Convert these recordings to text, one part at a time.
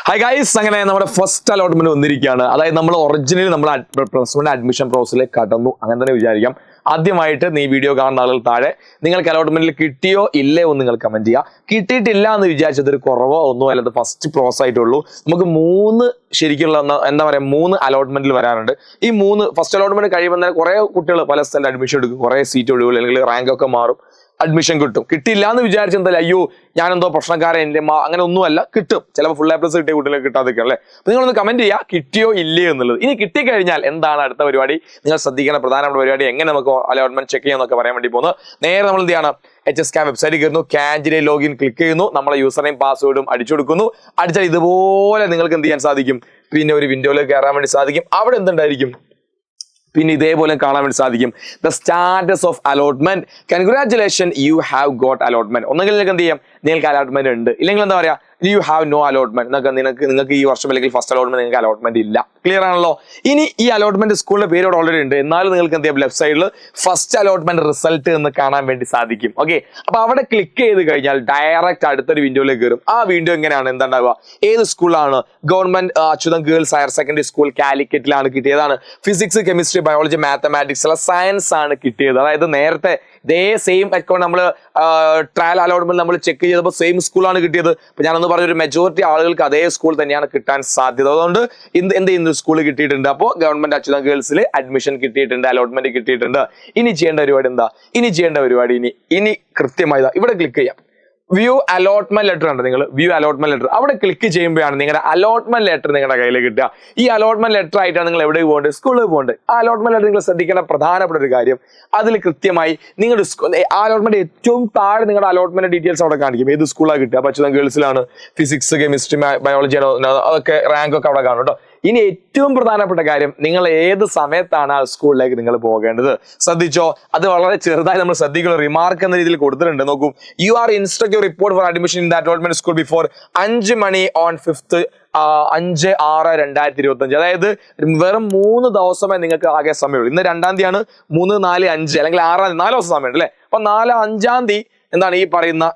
Hi guys, അങ്ങനെ നമ്മുടെ first allotment വന്നിരിക്കുകയാണ്. അതായത് നമ്മൾ ഒറിജിനലി നമ്മൾ +1 അഡ്മിഷൻ പ്രോസസ്സിലേക്ക് കടന്നു, അങ്ങനെ തന്നെ വിചാരിക്കാം. ആദ്യമായിട്ട് നീ വീഡിയോ കാണുന്ന ആളുകൾ താഴെ നിങ്ങൾക്ക് അലോട്ട്മെന്റിൽ കിട്ടിയോ ഇല്ലയോ എന്ന് നിങ്ങൾ കമന്റ് ചെയ്യുക. കിട്ടിയിട്ടില്ല എന്ന് വിചാരിച്ചത് ഒരു കുറവോ ഒന്നും അല്ലാതെ ഫസ്റ്റ് പ്രോസസ് ആയിട്ടുള്ളൂ. നമുക്ക് ശരിക്കുള്ള എന്താ പറയുക 3 അലോട്ട്മെന്റിൽ വരാറുണ്ട്. ഈ ഫസ്റ്റ് അലോട്ട്മെന്റ് കഴിയുമ്പോൾ തന്നെ കുറെ കുട്ടികൾ പല സ്ഥലത്ത് അഡ്മിഷൻ എടുക്കും, കുറെ സീറ്റ് ഒഴിവുകൾ അല്ലെങ്കിൽ റാങ്ക് ഒക്കെ മാറും, അഡ്മിഷൻ കിട്ടും. കിട്ടില്ല എന്ന് വിചാരിച്ച എന്തായാലും അയ്യോ ഞാനെന്തോ പ്രശ്നക്കാരൻ, എൻ്റെ അങ്ങനെ ഒന്നുമല്ല, കിട്ടും. ചിലപ്പോൾ ഫുൾ A+ കിട്ടിയ കുട്ടികളെ കിട്ടാതൊക്കെ അല്ലേ. അപ്പൊ നിങ്ങളൊന്ന് കമന്റ് ചെയ്യുക കിട്ടിയോ ഇല്ലയോ എന്നുള്ളത്. ഇനി കിട്ടിക്കഴിഞ്ഞാൽ എന്താണ് അടുത്ത പരിപാടി, നിങ്ങൾ ശ്രദ്ധിക്കേണ്ട പ്രധാനപ്പെട്ട പരിപാടി, എങ്ങനെ നമുക്ക് അലോട്ട്മെന്റ് ചെക്ക് ചെയ്യാന്നൊക്കെ പറയാൻ വേണ്ടി പോകുന്നത്. നേരെ നമ്മൾ എന്ത് ചെയ്യണം, HSCAM വെബ്സൈറ്റിൽ കയറുന്നു, കാൻഡിഡേറ്റ് ലോഗിൻ ക്ലിക്ക് ചെയ്യുന്നു, നമ്മളെ യൂസർ നെയിം പാസ്വേഡും അടിച്ചു കൊടുക്കുന്നു. അടിച്ചാൽ ഇതുപോലെ നിങ്ങൾക്ക് എന്ത് ചെയ്യാൻ സാധിക്കും, പിന്നെ ഒരു വിൻഡോയിലേക്ക് കയറാൻ വേണ്ടി സാധിക്കും. അവിടെ എന്തുണ്ടായിരിക്കും, പിന്നെ ഇതേപോലെ കാണാൻ വേണ്ടി സാധിക്കും the status of allotment. Congratulation, you have got allotment. ഒന്നെങ്കിൽ നിങ്ങൾക്ക് എന്ത് ചെയ്യാം, നിങ്ങൾക്ക് അലോട്ട്മെന്റ് ഉണ്ട്, ഇല്ലെങ്കിൽ എന്താ പറയാ യു ഹാവ് നോ അലോട്ട്മെന്റ്. നിങ്ങൾക്ക് ഈ വർഷം അല്ലെങ്കിൽ ഫസ്റ്റ് അലോട്ട്മെന്റ് നിങ്ങൾക്ക് അലോട്ട്മെന്റ് ഇല്ല. ക്ലിയർ ആണല്ലോ. ഇനി ഈ അലോട്ട്മെന്റ് സ്കൂളിന്റെ പേര് ഓൾറെഡി ഉണ്ട്, എന്നാലും നിങ്ങൾക്ക് എന്ത് ചെയ്യാം, ലെഫ്റ്റ് സൈഡിൽ ഫസ്റ്റ് അലോട്ട്മെന്റ് റിസൾട്ട് എന്ന് കാണാൻ വേണ്ടി സാധിക്കും. ഓക്കെ, അപ്പൊ അവിടെ ക്ലിക്ക് ചെയ്ത് കഴിഞ്ഞാൽ ഡയറക്റ്റ് അടുത്തൊരു വിൻഡോയിലേക്ക് കയറും. ആ വിൻഡോ എങ്ങനെയാണ്, എന്താ ഉണ്ടാവുക, ഏത് സ്കൂളാണ്, government Achyutham girls higher secondary school കാലിക്കറ്റിലാണ് കിട്ടിയതാണ്. ഫിസിക്സ്, കെമിസ്ട്രി, ബയോളജി, മാത്തമാറ്റിക്സ് അല്ല സയൻസ് ആണ് കിട്ടിയത്. അതായത് നേരത്തെ ഇതേ സെയിം അക്കൗണ്ട് നമ്മൾ ട്രയൽ അലോട്ട്മെന്റ് നമ്മൾ ചെക്ക് ചെയ്തപ്പോൾ സെയിം സ്കൂളാണ് കിട്ടിയത്. അപ്പൊ ഞാനൊന്ന് പറഞ്ഞൊരു മെജോറിറ്റി ആളുകൾക്ക് അതേ സ്കൂൾ തന്നെയാണ് കിട്ടാൻ സാധ്യത. അതുകൊണ്ട് എന്ത് ചെയ്യുന്നു, സ്കൂൾ കിട്ടിയിട്ടുണ്ട്. അപ്പോൾ ഗവൺമെന്റ് അച്യുതം ഗേൾസിൽ അഡ്മിഷൻ കിട്ടിയിട്ടുണ്ട്, അലോട്ട്മെന്റ് കിട്ടിയിട്ടുണ്ട്. ഇനി ചെയ്യേണ്ട പരിപാടി എന്താ, ഇനി കൃത്യമായി ഇവിടെ ക്ലിക്ക് ചെയ്യാം. വ്യൂ അലോട്ട്മെന്റ് ലെറ്റർ ഉണ്ട്, നിങ്ങൾ വ്യൂ അലോട്ട്മെന്റ് ലെറ്റർ അവിടെ ക്ലിക്ക് ചെയ്യുമ്പോഴാണ് നിങ്ങളുടെ അലോട്ട്മെന്റ് ലെറ്റർ നിങ്ങളുടെ കയ്യിൽ കിട്ടുക. ഈ അലോട്ട്മെന്റ് ലെറ്റർ ആയിട്ടാണ് നിങ്ങൾ എവിടെ പോകേണ്ടത്, സ്കൂളിൽ പോകേണ്ടത്. ആ അലോട്ട്മെന്റ് ലെറ്റർ നിങ്ങൾ ശ്രദ്ധിക്കേണ്ട പ്രധാനപ്പെട്ട ഒരു കാര്യം, അതിൽ കൃത്യമായി നിങ്ങളുടെ ആ അലോട്ട്മെന്റ് ഏറ്റവും താഴെ നിങ്ങളുടെ അലോട്ട്മെന്റ് ഡീറ്റെയിൽസ് അവിടെ കാണിക്കും, ഏത് സ്കൂളാണ് കിട്ടുക. അപ്പൊ അച്യുതം ഗേൾസിലാണ്, ഫിസിക്സ്, കെമിസ്ട്രി, ബയോളജി അതൊക്കെ റാങ്ക് ഒക്കെ അവിടെ കാണും കേട്ടോ. ഇനി ഏറ്റവും പ്രധാനപ്പെട്ട കാര്യം, നിങ്ങൾ ഏത് സമയത്താണ് ആ സ്കൂളിലേക്ക് നിങ്ങൾ പോകേണ്ടത് ശ്രദ്ധിച്ചോ. അത് വളരെ ചെറുതായി നമ്മൾ ശ്രദ്ധിക്കുന്ന റിമാർക്ക് എന്ന രീതിയിൽ കൊടുത്തിട്ടുണ്ട്. നോക്കൂ, you are instruct report for admission in the allotment school before 5 മണി ഓൺ 5th 5/6/2025. അതായത് വെറും 3 ദിവസമേ നിങ്ങൾക്ക് ആകെ സമയമുള്ളൂ. ഇന്ന് 2-ാം തീയതിയാണ്, 3, 4, 5 അല്ലെങ്കിൽ 6-ാം തീയതി 4 ദിവസം സമയമുണ്ട് അല്ലെ. അപ്പൊ 4, 5-ാം തീയതി എന്താണ് ഈ പറയുന്ന,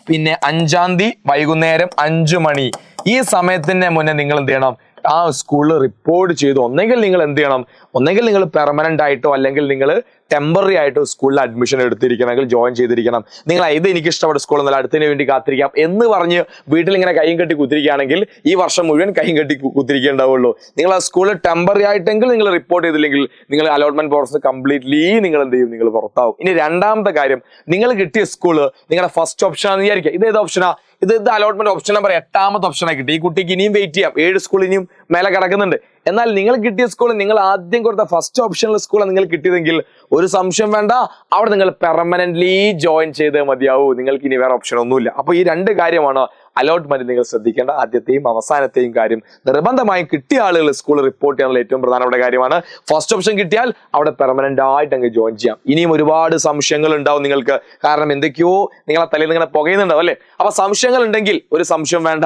പിന്നെ 5-ാം തീയതി വൈകുന്നേരം 5 മണി ഈ സമയത്തിന്റെ മുന്നേ നിങ്ങൾ എന്ത് ചെയ്യണം, ആ സ്കൂളിൽ റിപ്പോർട്ട് ചെയ്തു. ഒന്നെങ്കിൽ നിങ്ങൾ എന്ത് ചെയ്യണം, ഒന്നെങ്കിൽ നിങ്ങൾ പെർമനന്റ് ആയിട്ടോ അല്ലെങ്കിൽ നിങ്ങൾ ടെമ്പററി ആയിട്ടോ സ്കൂളിൽ അഡ്മിഷൻ എടുത്തിരിക്കണമെങ്കിൽ ജോയിൻ ചെയ്തിരിക്കണം. നിങ്ങൾ ഇത് എനിക്ക് ഇഷ്ടപ്പെട്ട സ്കൂൾ എന്നല്ല, അടുത്തതിന് വേണ്ടി കാത്തിരിക്കാം എന്ന് പറഞ്ഞ് വീട്ടിൽ ഇങ്ങനെ കൈയും കെട്ടി കുത്തിരിക്കുകയാണെങ്കിൽ ഈ വർഷം മുഴുവൻ കൈയും കെട്ടി കുത്തിരിക്കേണ്ടാവുള്ളൂ. നിങ്ങൾ ആ സ്കൂളിൽ ടെമ്പററി ആയിട്ടെങ്കിൽ നിങ്ങൾ റിപ്പോർട്ട് ചെയ്തില്ലെങ്കിൽ നിങ്ങൾ അലോട്ട്മെന്റ് പ്രോസസ് കംപ്ലീറ്റ്ലി നിങ്ങൾ എന്ത് ചെയ്യും, നിങ്ങൾ പുറത്താവും. ഇനി രണ്ടാമത്തെ കാര്യം, നിങ്ങൾ കിട്ടിയ സ്കൂള് നിങ്ങളുടെ ഫസ്റ്റ് ഓപ്ഷൻ ആണെന്ന് വിചാരിക്കുക. ഇത് ഏത് ഓപ്ഷനാ, ഇത് അലോട്ട്മെന്റ് ഓപ്ഷൻ നമ്പർ 8-ാമത്തെ ഓപ്ഷനായി കിട്ടി. ഈ കുട്ടിക്ക് ഇനിയും വെയിറ്റ് ചെയ്യാം, 7 സ്കൂൾ ഇനിയും മേലെ കിടക്കുന്നുണ്ട്. എന്നാൽ നിങ്ങൾ കിട്ടിയ സ്കൂൾ, നിങ്ങൾ ആദ്യം കൊടുത്ത ഫസ്റ്റ് ഓപ്ഷനിൽ സ്കൂളാണ് നിങ്ങൾ കിട്ടിയതെങ്കിൽ ഒരു സംശയം വേണ്ട, അവിടെ നിങ്ങൾ പെർമനന്റ്ലി ജോയിൻ ചെയ്തേ മതിയാവൂ. നിങ്ങൾക്ക് ഇനി വേറെ ഓപ്ഷൻ ഒന്നുമില്ല. അപ്പൊ ഈ 2 കാര്യമാണ് അലോട്ട്മെന്റ് നിങ്ങൾ ശ്രദ്ധിക്കേണ്ട. ആദ്യത്തെയും അവസാനത്തെയും കാര്യം, നിർബന്ധമായും കിട്ടിയ ആളുകൾ സ്കൂൾ റിപ്പോർട്ട് ചെയ്യാനുള്ള ഏറ്റവും പ്രധാനപ്പെട്ട കാര്യമാണ്. ഫസ്റ്റ് ഓപ്ഷൻ കിട്ടിയാൽ അവിടെ പെർമനന്റ് ആയിട്ട് അങ്ങ് ജോയിൻ ചെയ്യാം. ഇനിയും ഒരുപാട് സംശയങ്ങൾ ഉണ്ടാവും നിങ്ങൾക്ക്, കാരണം എന്തൊക്കെയോ നിങ്ങളെ തലയിൽ നിങ്ങനെ പുകയുന്നുണ്ടാവും അല്ലെ. അപ്പൊ സംശയങ്ങൾ ഉണ്ടെങ്കിൽ ഒരു സംശയം വേണ്ട,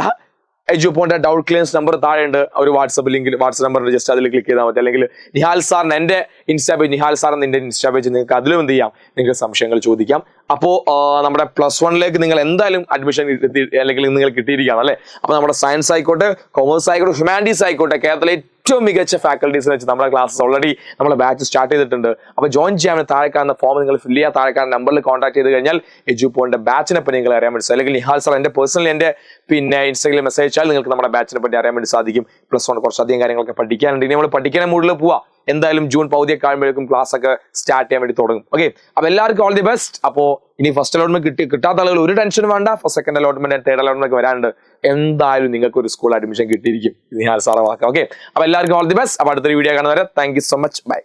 എജുപോന്റെ ഡൗട്ട് ക്ലിയറൻസ് നമ്പർ താഴെ ഉണ്ട്, ഒരു വാട്സ്ആപ്പ് ലിങ്കിൽ വാട്സ്ആപ്പ് നമ്പർ ജസ്റ്റ് അതിൽ ക്ലിക്ക് ചെയ്താൽ മതി. അല്ലെങ്കിൽ നിഹാൽ സാറിന് എൻ്റെ ഇൻസ്റ്റാ പേജ്, നിഹാൽ സാർ എന്ന എൻ്റെ ഇൻസ്റ്റാ പേജ്, നിങ്ങൾക്ക് അതിലും എന്ത് ചെയ്യാം, നിങ്ങൾക്ക് സംശയങ്ങൾ ചോദിക്കാം. അപ്പോൾ നമ്മുടെ +1ലേക്ക് നിങ്ങൾ എന്തായാലും അഡ്മിഷൻ അല്ലെങ്കിൽ നിങ്ങൾ കിട്ടിയിരിക്കുകയാണ് അല്ലേ. അപ്പൊ നമ്മുടെ സയൻസ് ആയിക്കോട്ടെ, കൊമേഴ്സ് ആയിക്കോട്ടെ, ഹ്യൂമാനിറ്റീസ് ആയിക്കോട്ടെ, കേരളത്തിലെ ഏറ്റവും മികച്ച ഫാക്കൽറ്റീസിനെ വെച്ച് നമ്മുടെ ക്ലാസ്സസ് ഓൾറെഡി നമ്മുടെ ബാച്ച് സ്റ്റാർട്ട് ചെയ്തിട്ടുണ്ട്. അപ്പൊ ജോയിൻ ചെയ്യാൻ താഴെ കാണുന്ന ഫോം നിങ്ങൾ ഫില്ല് ചെയ്യാൻ താഴെ കാണുന്ന നമ്പറിൽ കോൺടാക്ട് ചെയ്ത് കഴിഞ്ഞാൽ എജുപോന്റെ ബാച്ചിനെ പറ്റി നിങ്ങൾ അറിയാൻ വേണ്ടി, അല്ലെങ്കിൽ നിഹാൽ സാർ എൻ്റെ പേഴ്സണലി എൻ്റെ ഇൻസ്റ്റാഗ്രാമിൽ മെസ്സേജ് അയച്ചാൽ നിങ്ങൾക്ക് നമ്മുടെ ബാച്ചിനെ പറ്റി അറിയാൻ വേണ്ടി സാധിക്കും. +1 കുറച്ചധികം കാര്യങ്ങളൊക്കെ പഠിക്കാനുണ്ട്. ഇനി നമ്മൾ പഠിക്കാൻ മൂഡിൽ പോവാം. എന്തായാലും ജൂൺ പകുതിയൊക്കെ ആകുമ്പോഴേക്കും ക്ലാസ് ഒക്കെ സ്റ്റാർട്ട് ചെയ്യാൻ വേണ്ടി തുടങ്ങും. ഓക്കെ, അപ്പൊ എല്ലാവർക്കും ഓൾ ദി ബെസ്റ്റ്. അപ്പോൾ ഇനി ഫസ്റ്റ് അലോട്ട്മെന്റ് കിട്ടാത്ത ആളുകൾ ഒരു ടെൻഷൻ വേണ്ട, സെക്കൻഡ് അലോട്ട്മെന്റ്, തേർഡ് അലോട്ട്മെന്റ് ഒക്കെ വരാനുണ്ട്. എന്തായാലും നിങ്ങൾക്ക് ഒരു സ്കൂൾ അഡ്മിഷൻ കിട്ടിയിരിക്കും, നിഹാൽ സാറെ വാക്കാം. ഓക്കെ, അപ്പൊ എല്ലാവർക്കും ഓൾ ദി ബെസ്റ്റ്. അപ്പൊ അടുത്തൊരു വീഡിയോ കാണുന്നവരെ thank you so much, by.